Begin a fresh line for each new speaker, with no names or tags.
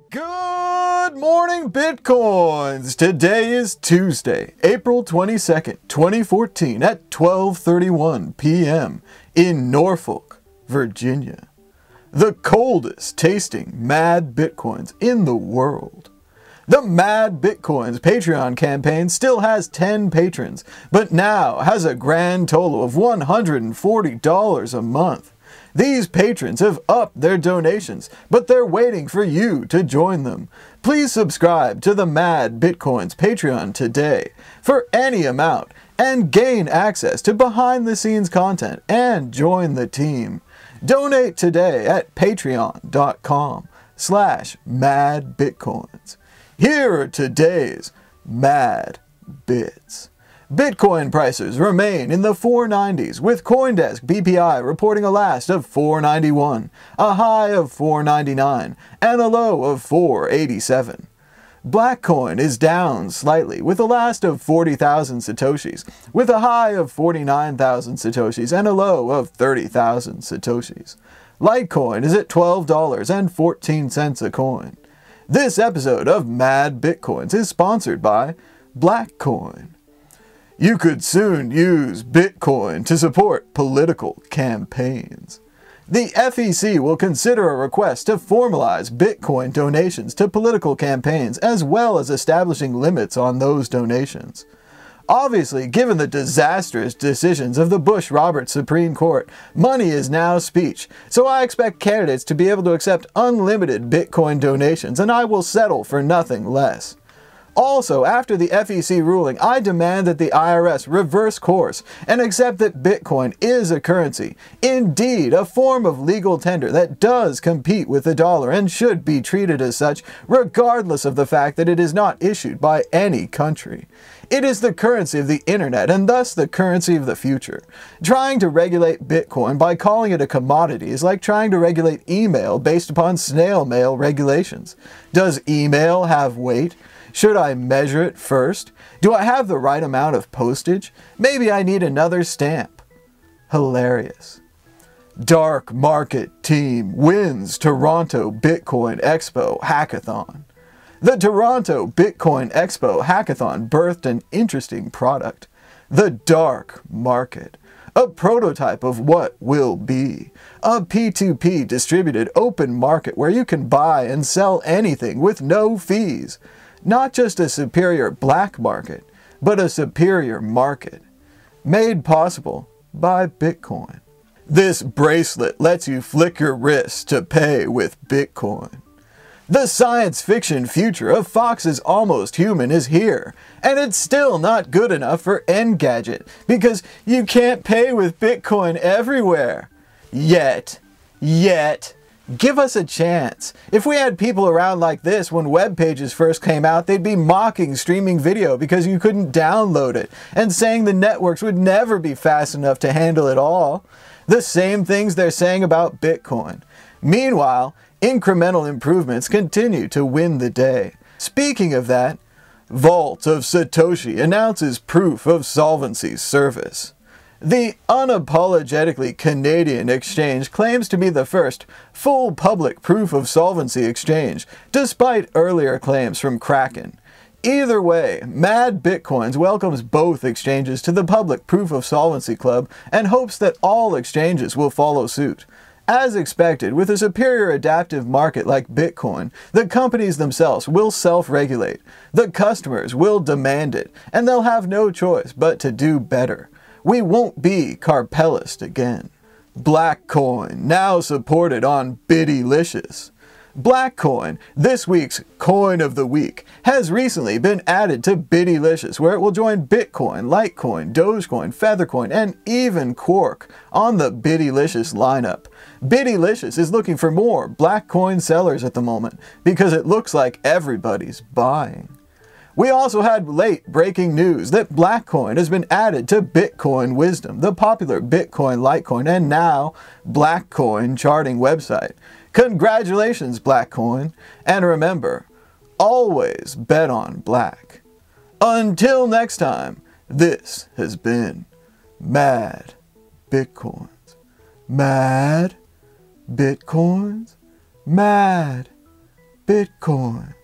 Good morning, Bitcoins! Today is Tuesday, April 22nd, 2014 at 12:31 p.m. in Norfolk, Virginia. The coldest tasting MadBitcoins in the world. The MadBitcoins Patreon campaign still has 10 patrons, but now has a grand total of $140 a month. These patrons have upped their donations, but they're waiting for you to join them. Please subscribe to the MadBitcoins Patreon today for any amount and gain access to behind-the-scenes content and join the team. Donate today at patreon.com/MadBitcoins. Here are today's MadBits. Bitcoin prices remain in the 490s, with Coindesk BPI reporting a last of 491, a high of 499, and a low of 487. Blackcoin is down slightly, with a last of 40,000 Satoshis, with a high of 49,000 Satoshis and a low of 30,000 Satoshis. Litecoin is at $12.14 a coin. This episode of MadBitcoins is sponsored by Blackcoin. You could soon use Bitcoin to support political campaigns. The FEC will consider a request to formalize Bitcoin donations to political campaigns, as well as establishing limits on those donations. Obviously, given the disastrous decisions of the Bush-Roberts Supreme Court, money is now speech, so I expect candidates to be able to accept unlimited Bitcoin donations, and I will settle for nothing less. Also, after the FEC ruling, I demand that the IRS reverse course and accept that Bitcoin is a currency, indeed a form of legal tender that does compete with the dollar and should be treated as such, regardless of the fact that it is not issued by any country. It is the currency of the internet and thus the currency of the future. Trying to regulate Bitcoin by calling it a commodity is like trying to regulate email based upon snail mail regulations. Does email have weight? Should I measure it first? Do I have the right amount of postage? Maybe I need another stamp. Hilarious. DarkMarket team wins Toronto Bitcoin Expo Hackathon. The Toronto Bitcoin Expo Hackathon birthed an interesting product, the DarkMarket, a prototype of what will be a P2P distributed open market where you can buy and sell anything with no fees. Not just a superior black market, but a superior market, made possible by Bitcoin. This bracelet lets you flick your wrists to pay with Bitcoin. The science fiction future of Fox's Almost Human is here, and it's still not good enough for Engadget, because you can't pay with Bitcoin everywhere. Yet. Give us a chance. If we had people around like this when web pages first came out, they'd be mocking streaming video because you couldn't download it, and saying the networks would never be fast enough to handle it all. The same things they're saying about Bitcoin. Meanwhile, incremental improvements continue to win the day. Speaking of that, Vault of Satoshi announces Proof-of-Solvency service. The unapologetically Canadian exchange claims to be the first full public proof-of-solvency exchange, despite earlier claims from Kraken. Either way, MadBitcoins welcomes both exchanges to the public proof-of-solvency club and hopes that all exchanges will follow suit. As expected, with a superior adaptive market like Bitcoin, the companies themselves will self-regulate, the customers will demand it, and they'll have no choice but to do better. We won't be Carpellist again. Blackcoin, now supported on Bittylicious. Blackcoin, this week's Coin of the Week, has recently been added to Bittylicious, where it will join Bitcoin, Litecoin, Dogecoin, Feathercoin, and even Quark on the Bittylicious lineup. Bittylicious is looking for more Blackcoin sellers at the moment, because it looks like everybody's buying. We also had late breaking news that Blackcoin has been added to Bitcoin Wisdom, the popular Bitcoin, Litecoin, and now Blackcoin charting website. Congratulations, Blackcoin, and remember, always bet on black. Until next time, this has been Mad Bitcoins. Mad Bitcoins. Mad Bitcoins.